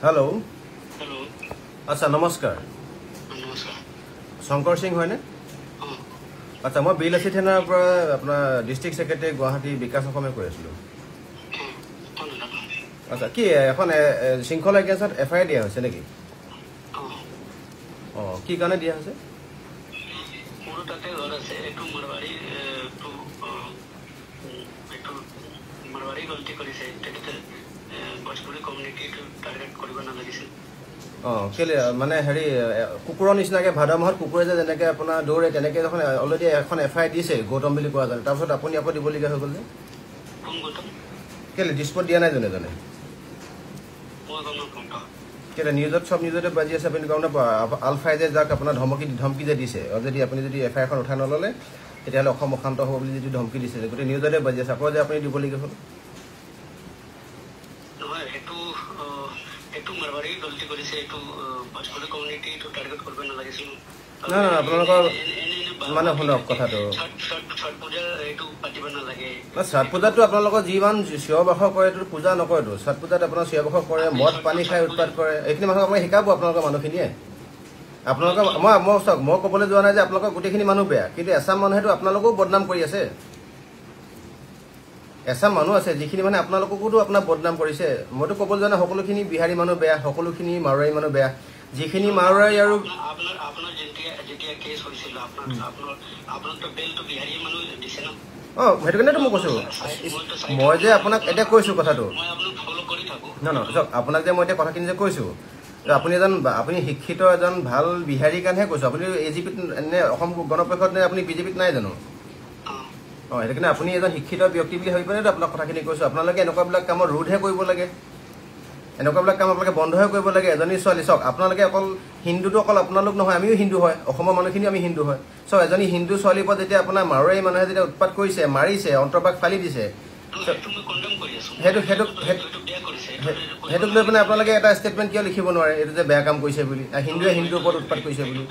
Hello hello अच्छा नमस्कार नमस्कार शंकर सिंह है अच्छा मैं बिलासी थानार अपना डिस्ट्रिक्ट सेक्रेटरी गुवाहाटी विकास अखमे কৈ আছিলো अच्छा कि এখন শৃংখলা এগেইনস্টত এফআইআর দিয়া হৈছে নেকি কি কাৰণে দিয়া হৈছে মোৰ তাতে ঘৰ আছে একটু মাৰবাড়ি গলতি কৰিছে তেতে ভোজপুৰী কমিউনিটিটো টাৰ্গেট কৰিব নালাগিছিল কেলে মানে হেৰি কুকুৰৰ নিচিনাকে ভাদ মাহত কুকুৰে যে যেনেকে আপোনাৰ দৌৰে তেনেকে যখন অলৰেডি এখন এফআইআৰ দিছে গৌতম বুলি কোৱা যায় তাৰপিছত আপুনি আকৌ দিবলগীয়া হৈ গ'ল যে কোন গৌতম কেলে ডিস্পট দিয়া নাই জনে কেলে নিউজত সব নিউজতে বাজি আছে আপুনি গম নাপায় আলফাই যে যাক আপোনাৰ ধমকি যে দিছে যদি আপুনি যদি এফআইআৰখন উঠাই নললে তেতিয়াহ'লে অসম অশান্ত হ'ব বুলি যদি ধমকি দিছে গোটেই নিউজতে বাজি আছে আকৌ যে আপুনি দিবলগীয়া হ'ল নহয় এইটো মারবাড়ি গলতি কৰিছে এইটো ভোজপুৰী কমিউনিটিটো টাৰ্গেট কৰিব নালাগিছিল না না আপোনালোকৰ মানে শুনক কথাটো ছট পূজা এইটো পাতিব নালাগে ছট পূজাটো আপোনালোকৰ যিমান চিঞৰ বাখৰ কৰে এইটো পূজা নকৰেতো ছট পূজাত আপোনাৰ চিঞৰ বাখৰ কৰে মদ পানী খাই উৎপাত কৰে এইখিনি মানুহক আপুনি শিকাব আপোনালোকৰ মানুহখিনিয়ে আপোনালোকৰ মই ক'বলৈ যোৱা নাই যে আপোনালোকৰ গোটেইখিনি মানুহ বেয়া কিন্তু এছাম মানুহেতো আপোনালোকেও বদনাম কৰি আছে এছাম মানুহ আছে যিখিনি মানে আপোনালোককোতো আপোনাৰ বদনাম কৰিছে মইতো ক'বলৈ যোৱা নাই সকলোখিনি বিহাৰী মানুহ বেয়া সকলোখিনি মাৰোৱাৰী মানুহ বেয়া যিখিনি মাৰোৱাৰী আৰু আপোনাৰ যেতিয়া কেছ হৈছিল আপোনাৰ তো বেলটো বিহাৰী মানুহ দিছে না সেইটো কাৰণেতো মই কৈছোঁ মই যে আপোনাক এতিয়া কৈছোঁ কথাটো চাওক আপোনাক যে মই এতিয়া কথাখিনি যে কৈছোঁ আপুনি শিক্ষিত এজন ভাল বিহাৰীৰ কাৰণেহে কৈছোঁ আপুনি এজিপিত নে অসম গণপৰিষদ নে আপুনি বিজেপিত নাই জানো সেইটো কাৰণে আপুনি এজন শিক্ষিত ব্যক্তি বুলি ভাবি পেলাইতো আপোনাক কথাখিনি কৈছোঁ আপোনালোকে এনেকুৱাবিলাক কামত ৰোধহে কৰিব লাগে এনেকুৱাবিলাক কাম আপোনালোকে বন্ধহে কৰিব লাগে এজনী ছোৱালী চাওক আপোনালোকে অকল হিন্দুটো অকল আপোনালোক নহয় আমিও হিন্দু হয় অসমৰ মানুহখিনি আমি হিন্দু হয় চাওক এজনী হিন্দু ছোৱালীৰ পৰা যেতিয়া আপোনাৰ মাৰোৱাৰী মানুহে যেতিয়া উৎপাত কৰিছে মাৰিছে অন্তৰ্বাস ফালি দিছে সেইটোক লৈ পেলাই আপোনালোকে এটা ষ্টেটমেণ্ট কিয় লিখিব নোৱাৰে এইটো যে বেয়া কাম কৰিছে বুলি হিন্দুৱে হিন্দুৰ ওপৰত উৎপাত কৰিছে বুলি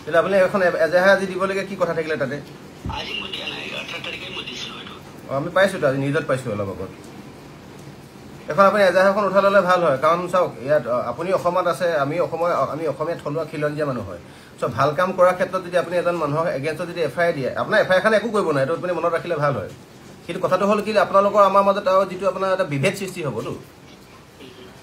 তেতিয়া আপুনি এখন এজাহাৰ আজি দিবলগীয়া কি কথা থাকিলে তাতে আমি পাইছোঁতো আজি নিউজত পাইছোঁ অলপ আগত এখন আপুনি এজাহাৰখন উঠাই ল'লে ভাল হয় কাৰণ চাওক ইয়াত আপুনি অসমত আছে আমি অসমীয়া থলুৱা খিলঞ্জীয়া মানুহ হয় চ' ভাল কাম কৰাৰ ক্ষেত্ৰত যদি আপুনি এজন মানুহক এগেইনষ্টত যদি এফআইআৰ দিয়ে আপোনাৰ এফআইআৰখন একো কৰিব নাই এইটো আপুনি মনত ৰাখিলে ভাল হয় কিন্তু কথাটো হ'ল কি আপোনালোকৰ আমাৰ মাজত আৰু যিটো আপোনাৰ এটা বিভেদ সৃষ্টি হ'বতো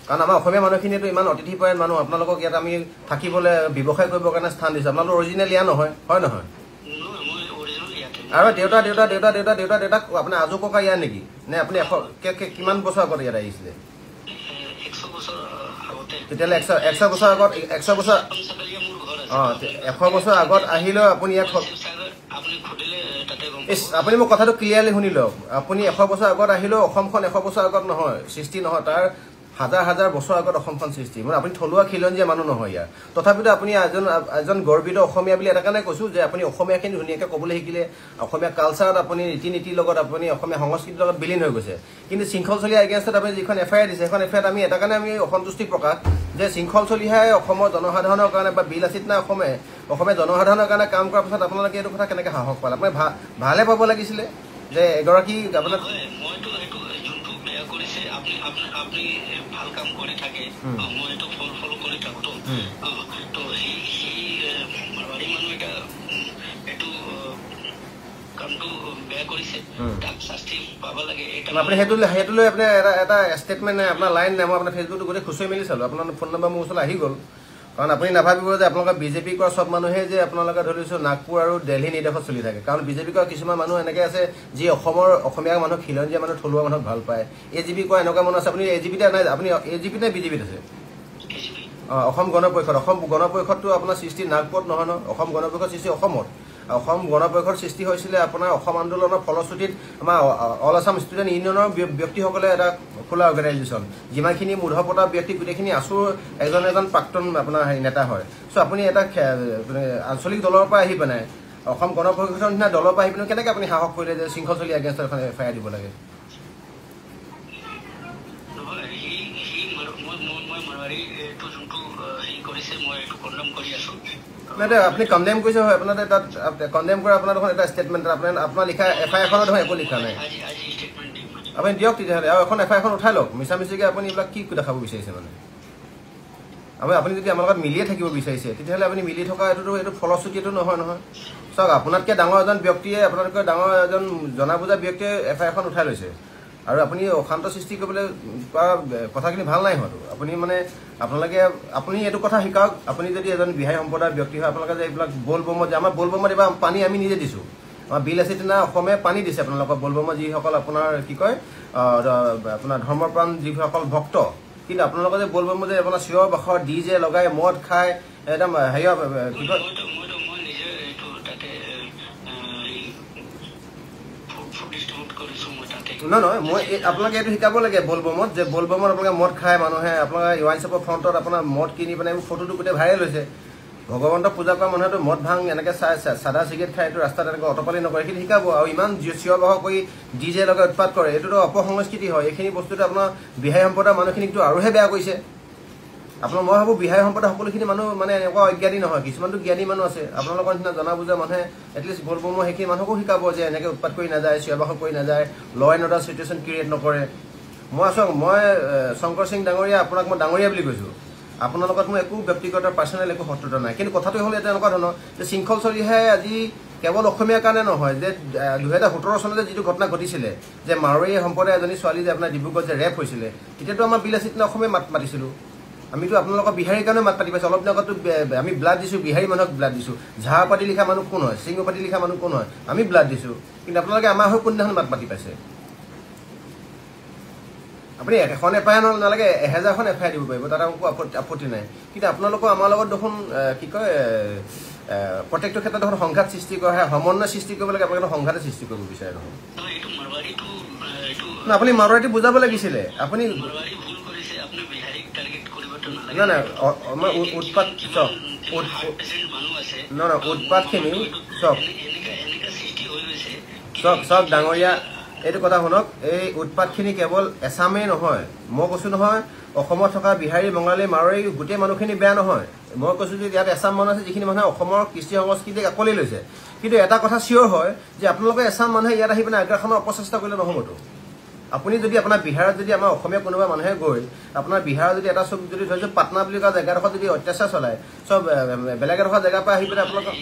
কাৰণ আমাৰ অসমীয়া মানুহখিনিয়েতো ইমান অতিথিপৰায়ণ মানুহ আপোনালোকক ইয়াত আমি থাকিবলৈ ব্যৱসায় কৰিবৰ কাৰণে স্থান দিছোঁ আপোনালোকৰ অৰিজিনেল ইয়াৰ নহয় হয় নহয় আৰু দেউতাক আপোনাৰ আজু ককা ইয়াৰ নেকি নে আপুনি কিমান বছৰ আগত ইয়াত আহিছিলে তেতিয়াহ'লে 100 বছৰ আগত 100 বছৰ আগত আহিলেও আপুনি ইয়াত আপুনি মোক কথাটো ক্লিয়াৰলি শুনি লওক আপুনি 100 বছৰ আগত আহিলেও অসমখন 100 বছৰ আগত নহয় সৃষ্টি নহয় তাৰ হাজাৰ বছৰ আগত অসমখন সৃষ্টি মানে আপুনি থলুৱা খিলঞ্জীয়া মানুহ নহয় ইয়াৰ তথাপিতো আপুনি এজন গৰ্বিত অসমীয়া বুলি এটা কাৰণে কৈছোঁ যে আপুনি অসমীয়াখিনি ধুনীয়াকৈ ক'বলৈ শিকিলে অসমীয়া কালচাৰত আপুনি ৰীতি নীতিৰ লগত আপুনি অসমীয়া সংস্কৃতিৰ লগত বিলীন হৈ গৈছে কিন্তু শৃংখলচলীয়া এগেইনষ্টত আপুনি যিখন এফআইআৰ দিছে সেইখন এফআইআৰত আমি এটা কাৰণে আমি অসন্তুষ্টি প্ৰকাশ যে শৃংখলচলীয়াই অসমৰ জনসাধাৰণৰ কাৰণে বা বিলাসীত নাই অসমীয়া জনসাধাৰণৰ কাৰণে কাম কৰাৰ পিছত আপোনালোকে এইটো কথা কেনেকৈ সাহস পালে আপুনি ভালে পাব লাগিছিলে যে এগৰাকী আপোনাক আপনি ভাল কাম কৰি থাকে মই এইটো ফলো কৰি থাকো তো সেই মাৰবাড়ি মানুহ এটা এইটো কামটো বেয়া কৰিছে তাক শাস্তি পাব লাগে আপুনি সেইটো লৈ আপুনি এটা ষ্টেটমেণ্ট নাই আপোনাৰ লাইন নাই মই আপোনাৰ ফেচবুকটো গোটেই খুচৰি মেলি চালোঁ আপোনাৰ ফোন নম্বৰ মোৰ ওচৰলৈ আহি গ'ল কাৰণ আপুনি নাভাবিব যে আপোনালোকে বিজেপি কৰা চব মানুহে যে আপোনালোকে ধৰিছোঁ নাগপুৰ আৰু দিল্লী নিৰ্দেশত চলি থাকে কাৰণ বিজেপি কৰা কিছুমান মানুহ এনেকৈ আছে যি অসমীয়া মানুহ খিলঞ্জীয়া মানুহ থলুৱা মানুহক ভাল পায় এজিপি কৰা এনেকুৱা মানুহ আছে আপুনি এজিপিতে নাই আপুনি এজিপিত নে বিজেপিত আছে অসম গণপৰিষদটো আপোনাৰ সৃষ্টি নাগপুৰত নহয় ন অসম গণপৰিষদ সৃষ্টি অসমত অসম গণপৰিষদ সৃষ্টি হৈছিলে আপোনাৰ অসম আন্দোলনৰ ফলশ্ৰুতিত আমাৰ অল আছাম ষ্টুডেণ্ট ইউনিয়নৰ ব্যক্তিসকলে এটা খোলা অৰ্গেনাইজেশ্যন যিমানখিনি মূধপতা ব্যক্তি গোটেইখিনি আছুৰ এজন প্ৰাক্তন আপোনাৰ নেতা হয় চ' আপুনি এটা আঞ্চলিক দলৰ পৰা আহি পেলাই অসম গণপৰিষদৰ নিচিনা দলৰ পৰা আহি পেলাই কেনেকৈ আপুনি সাহস কৰিলে যে শৃংখলচলীয়া এগেইনষ্টত এখন এফআইআৰ দিব লাগে আপনি কনডেম কৰিছে হয় আপোনাৰ তাত কনডেম কৰা আপোনাৰ দেখোন এটা ষ্টেটমেণ্ট আপোনাৰ লিখা এফআইআৰখনত দেখোন একো লিখা নাই আপুনি দিয়ক তেতিয়াহ'লে আৰু এখন এফআইআৰ এখন উঠাই লওক মিছামিছিকৈ আপুনি এইবিলাক কি দেখাব বিচাৰিছে মানে আপুনি যদি আমাৰ লগত মিলিয়ে থাকিব বিচাৰিছে তেতিয়াহ'লে আপুনি মিলি থকা এইটো ফলশ্ৰুতিটো নহয় চাওক আপোনাতকৈ ডাঙৰ এজন ব্যক্তিয়ে আপোনাতকৈ ডাঙৰ এজন জনা বুজা ব্যক্তিয়ে এফআইআৰ এখন উঠাই লৈছে আৰু আপুনি অশান্ত সৃষ্টি কৰিবলৈ পৰা কথাখিনি ভাল নাই হয়তো আপুনি এইটো কথা শিকাওক আপুনি যদি এজন বিহাৰী সম্প্ৰদায়ৰ ব্যক্তি হয় আপোনালোকে যে এইবিলাক বলবমত যে আমাৰ বলবমত এইবাৰ পানী আমি নিজে দিছোঁ আমাৰ বিল আছে তেনে অসমে পানী দিছে আপোনালোকৰ বলবমত যিসকল আপোনাৰ কি কয় আপোনাৰ ধৰ্মপ্ৰাণ যিসকল ভক্ত কিন্তু আপোনালোকে যে বলবমত যে আপোনাৰ চিঞৰ বাখৰ ডিজে লগাই মদ খাই একদম হেৰিয়া কি কয় নহয় মই আপোনালোকে এইটো শিকাব লাগে বলবমত যে বলবমত আপোনালোকে মদ খায় মানুহে আপোনালোকে ৱাইন শ্বপৰ ফ্ৰণ্টত আপোনাৰ মদ কিনি পেলাই এইবোৰ ফটোটো গোটেই ভাইৰেল হৈছে ভগৱন্তক পূজা কৰা মানুহেতো মদ ভাং এনেকৈ চাদা চিগাৰেট খাই এইটো ৰাস্তাত এনেকৈ অটপালি নকৰে এইখিনি শিকাব আৰু ইমান চিঞৰ বাখৰ কৰি ডিজে লগাই উৎপাত কৰে এইটোতো অপসংস্কৃতি হয় এইখিনি বস্তুটো আপোনাৰ বিহাৰী সম্প্ৰদায়ৰ মানুহখিনিকতো আৰুহে বেয়া কৰিছে আপোনাৰ মই ভাবোঁ বিহাৰী সম্প্ৰদায়ৰ সকলোখিনি মানুহ মানে এনেকুৱা অজ্ঞানী নহয় কিছুমানতো জ্ঞানী মানুহ আছে আপোনালোকৰ নিচিনা জনা বুজা মানুহে এটলিষ্ট বলবমৰ সেইখিনি মানুহকো শিকাব যে এনেকৈ উৎপাত কৰি নাযায় চিঞৰ বাখৰ কৰি নাযায় ল এণ্ড অৰ্ডাৰ চিটুৱেশ্যন ক্ৰিয়েট নকৰে মই শংকৰ সিং ডাঙৰীয়া আপোনাক মই ডাঙৰীয়া বুলি কৈছোঁ আপোনাৰ লগত মোৰ একো ব্যক্তিগত পাৰ্চনেল একো শত্ৰুতা নাই কিন্তু কথাটো হ'ল এতিয়া এনেকুৱা ধৰণৰ যে শৃংখল চলিহাই আজি কেৱল অসমীয়াৰ কাৰণে নহয় যে 2017 চনতে যিটো ঘটনা ঘটিছিলে যে মাৰোৱাৰী সম্প্ৰদায়ৰ এজনী ছোৱালী যে আপোনাৰ ডিব্ৰুগড়ত যে ৰেপ হৈছিলে তেতিয়াতো আমাৰ বিল আছিল অসমীয়া মাত মাতিছিলোঁ আমিতো আপোনালোকৰ বিহাৰীৰ কাৰণে মাত পাতি পাইছোঁ অলপ দিনৰ আগতো আমি ব্লাড দিছোঁ বিহাৰী মানুহক ব্লাড দিছোঁ ঝাৰ পাতি লিখা মানুহ কোন হয় সিংহ পাতি লিখা মানুহ কোন হয় আমি ব্লাড দিছোঁ কিন্তু আপোনালোকে আমাৰ হৈ কোনদিনাখন মাত পাতি পাইছে আপুনি এখন এফআইআৰ নালাগে 1000খন এফআইআৰ দিব পাৰিব তাত একো আপত্তি নাই কিন্তু আপোনালোকৰ আমাৰ লগত দেখোন কি কয় প্ৰত্যেকটো ক্ষেত্ৰত দেখোন সংঘাত সৃষ্টি কৰা সমন্বয় সৃষ্টি কৰিব লাগে আপোনালোকে সংঘাতে সৃষ্টি কৰিব বিচাৰে দেখোন আপুনি মাৰোৱাৰীটো বুজাব লাগিছিলে আপুনি নাই উৎপাত চাওক উৎপাতখিনি চাওক ডাঙৰীয়া এইটো কথা শুনক এই উৎপাতখিনি কেৱল এছামেই নহয় মই কৈছোঁ নহয় অসমত থকা বিহাৰী বঙালী মাৰোৱাৰী গোটেই মানুহখিনি বেয়া নহয় মই কৈছোঁ যে ইয়াত এছাম মানুহ আছে যিখিনি মানুহে অসমৰ কৃষ্টি সংস্কৃতিক আকোৱালি লৈছে কিন্তু এটা কথা চিয়ৰ হয় যে আপোনালোকে এছাম মানুহে ইয়াত আহি পিনে আগ্ৰাসনৰ অপচেষ্টা কৰিলে নহ'বতো আপুনি যদি আপোনাৰ বিহাৰত যদি আমাৰ অসমীয়া কোনোবা মানুহে গৈ আপোনাৰ বিহাৰত যদি এটা চব যদি ধৰিছোঁ পাটনা বুলি কোৱা জেগাডোখৰত যদি অত্যাচাৰ চলায় চব বেলেগ এডোখৰ জেগাৰ পৰা আহি পেলাই আপোনালোকৰ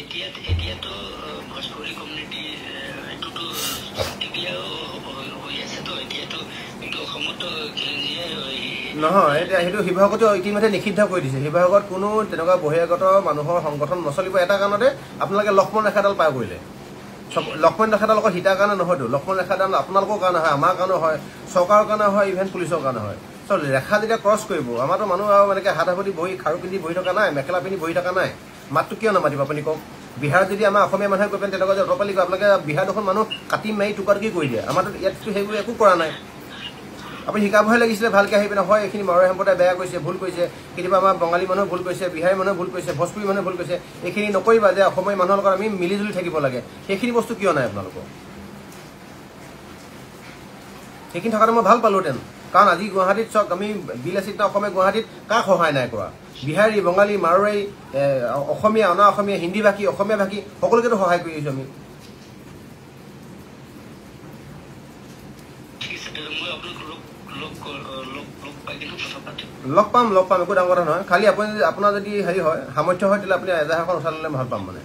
নহয় এতিয়া সেইটো শিৱসাগৰতো ইতিমধ্যে নিষিদ্ধ কৰি দিছে শিৱসাগৰত কোনো তেনেকুৱা বহিৰাগত মানুহৰ সংগঠন নচলিব এটা কাৰণতে আপোনালোকে লক্ষ্মণ ৰেখাডাল পাৰ কৰিলে লক্ষ্মণ ৰেখাডাল অকল সীতাৰ কাৰণে নহয়তো লক্ষ্মণ ৰেখাডাল আপোনালোকৰ কাৰণে হয় আমাৰ কাৰণে হয় চৰকাৰৰ কাৰণে হয় ইভেন পুলিচৰ কাৰণে হয় চ' ৰেখা যেতিয়া ক্ৰছ কৰিব আমাৰতো মানুহ আৰু এনেকৈ হাত সাৱটি বহি খাৰু পিন্ধি বহি থকা নাই মেখেলা পিন্ধি বহি থকা নাই মাতটো কিয় নামাতিব আপুনি কওক বিহাৰত যদি আমাৰ অসমীয়া মানুহে গৈ পেলাই তেনেকুৱা যে অটপালি কৰে আপোনালোকে বিহাৰ দেখোন মানুহ কাটি মাৰি টুকুৰা কৰি দিয়ে আমাৰতো ইয়াততো সেইবোৰ একো কৰা নাই আপুনি শিকাবহে লাগিছিলে ভালকৈ আহি পিনে হয় এইখিনি মাৰোৱাৰী সম্প্ৰদায় বেয়া কৰিছে ভুল কৰিছে কেতিয়াবা আমাৰ বঙালী মানুহে ভুল কৰিছে বিহাৰী মানুহে ভুল কৰিছে ভোজপুৰী মানুহে ভুল কৰিছে এইখিনি নকৰিবা যে অসমীয়া মানুহৰ লগত আমি মিলিজুলি থাকিব লাগে সেইখিনি বস্তু কিয় নাই আপোনালোকৰ সেইখিনি থকাটো মই ভাল পালোহেঁতেন কাৰণ আজি গুৱাহাটীত চাওক আমি বিল আছিল অসমীয়া গুৱাহাটীত কাক সহায় নাই কৰা বিহাৰী বঙালী মাৰোৱাৰী অসমীয়া অনা অসমীয়া হিন্দী ভাষী অসমীয়া ভাষী সকলোকেতো সহায় কৰি আহিছোঁ আমি লগ পাম একো ডাঙৰ কথা নহয় খালি আপুনি আপোনাৰ যদি হেৰি হয় সামৰ্থ্য হয় তেতিয়াহ'লে আপুনি এজাহাৰখন উঠাই ল'লে ভাল পাম মানে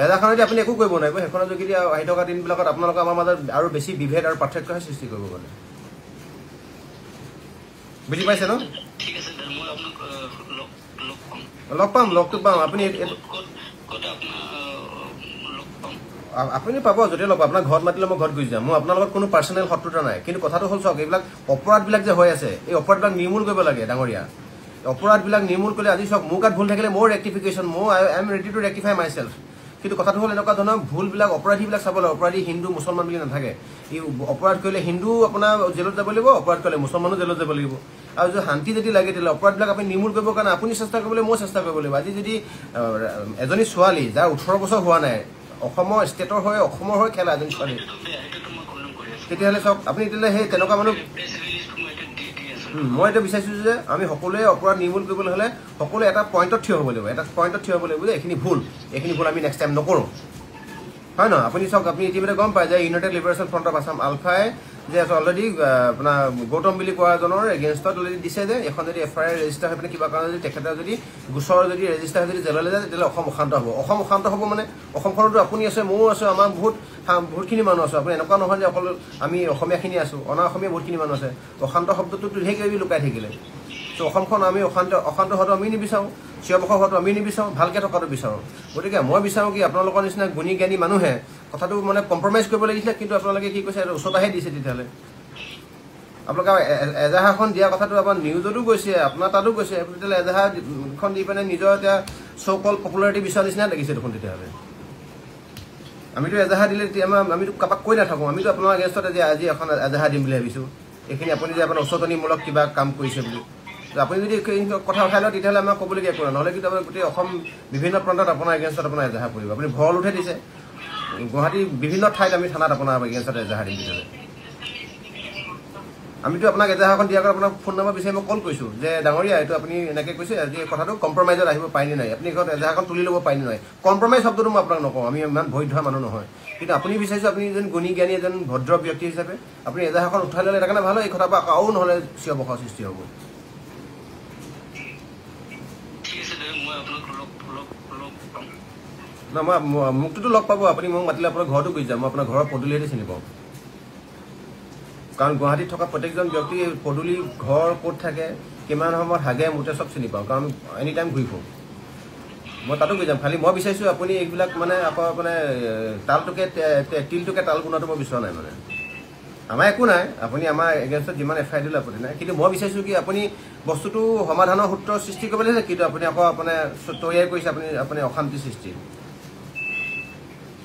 এজাহাৰখন যদি আপুনি একো কৰিব নোৱাৰিব সেইখনৰ যোগেদি আহি থকা দিনবিলাকত আপোনালোকে আমাৰ মাজত আৰু বেছি বিভেদ আৰু পাৰ্থক্যহে সৃষ্টি কৰিব গ'লে বুজি পাইছে ন লগটো পাম আপুনি পাব য'তে লগ আপোনাৰ ঘৰত মাতিলে মই ঘৰত গুচি যাম মোৰ আপোনাৰ লগত কোনো পাৰ্চনেল শত্ৰুতা নাই কিন্তু কথাটো হ'ল চাওক এইবিলাক অপৰাধবিলাক যে হৈ আছে এই অপৰাধবিলাক নিৰ্মূল কৰিব লাগে ডাঙৰীয়া অপৰাধবিলাক নিৰ্মূল কৰিলে আজি চাওক মোৰ গাত ভুল থাকিলে মোৰ rectification I am ready to rectify myself কিন্তু কথাটো হ'ল এনেকুৱা ধৰণৰ ভুলবিলাক অপৰাধীবিলাক চাব লাগে অপৰাধী হিন্দু মুছলমান বুলি নাথাকে ই অপৰাধ কৰিলে হিন্দু আপোনাৰ জেলত যাব লাগিব অপৰাধ কৰিলে মুছলমানো জেলত যাব লাগিব আৰু যদি শান্তি যদি লাগে তেতিয়াহ'লে অপৰাধবিলাক আপুনি নিৰ্মূল কৰিবৰ কাৰণে আপুনি চেষ্টা কৰিব লাগিব মই চেষ্টা কৰিব লাগিব আজি যদি এজনী ছোৱালী যাৰ 18 বছৰ হোৱা নাই অসমৰ ষ্টেটৰ হৈ অসমৰ হৈ খেলা এজনী ছোৱালী তেতিয়াহ'লে চাওক আপুনি তেতিয়াহ'লে সেই তেনেকুৱা মানুহ মই এইটো বিচাৰিছোঁ যে আমি সকলোৱে অপৰাধ নিৰ্মূল কৰিবলৈ হ'লে সকলোৱে এটা পইণ্টত থিয় হ'ব লাগিব যে এইখিনি ভুল আমি নেক্সট টাইম নকৰোঁ হয় নহয় আপুনি চাওক আপুনি ইতিমধ্যে গম পায় যে United liberation front of Assam আলফাই যে অলৰেডি আপোনাৰ গৌতম বুলি কোৱা এজনৰ এগেইনষ্টত অলৰেডি দিছে যে এখন যদি FIR ৰেজিষ্টাৰ হৈ পিনে কিবা কাৰণে যদি তেখেতৰ যদি গোচৰ যদি ৰেজিষ্টাৰ হৈ যদি জেললৈ যায় তেতিয়াহ'লে অসম অশান্ত হ'ব। অসম অশান্ত হ'ব মানে অসমখনতো আপুনি আছে, ময়ো আছোঁ, আমাৰ বহুতখিনি মানুহ আছোঁ। আপুনি এনেকুৱা নহয় যে অকল আমি অসমীয়াখিনি আছোঁ, অনা অসমীয়া বহুতখিনি মানুহ আছে। অশান্ত শব্দটো ঢেৰ কিবি লুকাই থাকিলে। ত' অসমখন আমি অশান্ত হোৱাটো আমি নিবিচাৰোঁ, চিঞৰ-বাখৰ হোৱাটো আমি নিবিচাৰোঁ, ভালকৈ থকাটো বিচাৰোঁ। গতিকে মই বিচাৰোঁ কি আপোনালোকৰ নিচিনা গুণী জ্ঞানী মানুহে কথাটো মানে কম্প্ৰমাইজ কৰিব লাগিছিলে, কিন্তু আপোনালোকে কি কৈছে ওচৰতাহে দিছে। তেতিয়াহ'লে আপোনালোকে এজাহাৰখন দিয়া কথাটো আপোনাৰ নিউজতো গৈছে, আপোনাৰ তাতো গৈছে, তেতিয়াহ'লে এজাহাৰখন দি পিনে নিজৰ এতিয়া চ' কল পপুলাৰিটি বিচৰা নিচিনা লাগিছে দেখোন। তেতিয়াহ'লে আমিতো এজাহাৰ দিলে তেতিয়া আমিতো কাৰোবাক কৈ নাথাকোঁ, আমিতো আপোনাৰ এগেইনষ্টত আজি এখন এজাহাৰ দিম বুলি ভাবিছোঁ। এইখিনি আপুনি যে আপোনাৰ উচতনিমূলক কিবা কাম কৰিছে বুলি আপুনি যদি কথা উঠাই লয় তেতিয়াহ'লে আমাক ক'বলগীয়া একো নাই। নহ'লে কিন্তু আপোনাৰ গোটেই অসম বিভিন্ন প্ৰান্তত আপোনাৰ এগেইনষ্টত আপোনাৰ এজাহাৰ পৰিব। আপুনি ভৰল উঠাই দিছে, গুৱাহাটীৰ বিভিন্ন ঠাইত আমি থানাত আপোনাৰ এগেইনষ্টত এজাহাৰ দিম। তেতিয়াহ'লে আমিতো আপোনাক এজাহাৰখন দিয়াৰ আগত আপোনাক ফোন নম্বৰ বিচাৰি মই কল কৰিছোঁ যে ডাঙৰীয়া এইটো আপুনি এনেকৈ কৈছে, আজি কথাটো কম্প্ৰমাইজত আহিব পাৰিনে নাই, আপুনি ঘৰত এজাহাৰখন তুলি ল'ব পাৰিনে নাই। কম্প্ৰমাইজ শব্দটো মই আপোনাক নকওঁ, আমি ইমান ভয় ধৰা মানুহ নহয়, কিন্তু আপুনি বিচাৰিছোঁ আপুনি এজন গুণী জ্ঞানী এজন ভদ্ৰ ব্যক্তি হিচাপে আপুনি এজাহাৰখন উঠাই ল'লে এটা কাৰণে ভাল হয়। এই কথাৰ পৰা আৰু নহ'লে চিঞৰ-বাখৰ সৃষ্টি হ'ব। না মই মোকটোতো লগ পাব, আপুনি মোক মাতিলে আপোনাৰ ঘৰতো গুচি যাম, মই আপোনাৰ ঘৰৰ পদূলিয়েদি চিনি পাওঁ। কাৰণ গুৱাহাটীত থকা প্ৰত্যেকজন ব্যক্তি পদূলি ঘৰ ক'ত থাকে, কিমান সময়ত হাগে মুতে চব চিনি পাওঁ, কাৰণ এনি টাইম ঘূৰি ফুৰোঁ। মই তাতো গৈ যাম। খালি মই বিচাৰিছোঁ আপুনি এইবিলাক মানে আকৌ মানে তিলটোকে তাল বনোৱাটো মই বিচৰা নাই। মানে আমাৰ একো নাই, আপুনি আমাৰ এগেইনষ্টত যিমান FIR দিলে আপত্তি নাই, কিন্তু মই বিচাৰিছোঁ কি আপুনি বস্তুটো সমাধানৰ সূত্ৰ সৃষ্টি কৰিব লাগিছে, কিন্তু আপুনি আকৌ আপোনাৰ তৈয়াৰ কৰিছে আপুনি অশান্তি সৃষ্টি।